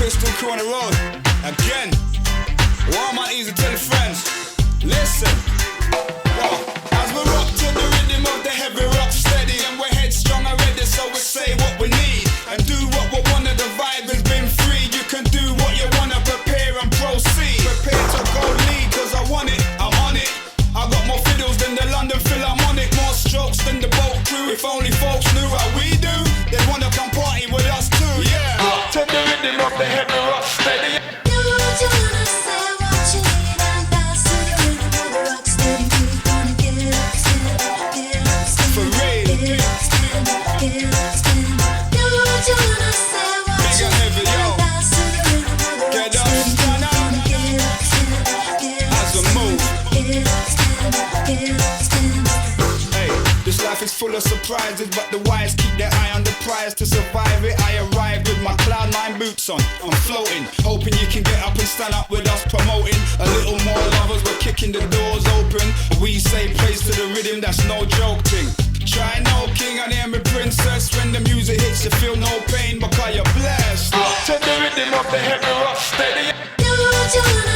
Crystal Corner Road. Again, Walmart easy, tell your friends. Listen, wow. As we rock to the rhythm of the heavy rock steady, and we're headstrong already, so we say what we need and do what we wanna. The vibe has been free. You can do what you wanna, prepare and proceed. Prepare to go lead, cause I want it, I'm on it. I got more fiddles than the London Philharmonic, more strokes than the boat crew. If only folks knew how we do, they'd wanna come party with us too, yeah. To the rhythm of the heavy rock steady. Do what you wanna, say what you need, and dance to the rhythm of the rock steady. You wanna get up, stand up, get up, stand For up, real. get up, stand up, get up, stand up. Do what you wanna, say what Big you and heavy, need, yo. and dance to the rhythm of the rock Get up, steady. You stand up. wanna get up, stand up, get up, As we move. get up, stand up, get up, stand up. Hey, this life is full of surprises, but the wise keep their eye on the prize. To survive it, I arrive with my Cloud9 boots on. I'm floating, hoping you can get up and stand up with us, promoting a little more lovers. We're kicking the doors open. We say praise to the rhythm, that's no joke thing. Try no king and hear me princess. When the music hits, you feel no pain because you're blessed. To the rhythm of the heavy rock steady. Do what you wanna,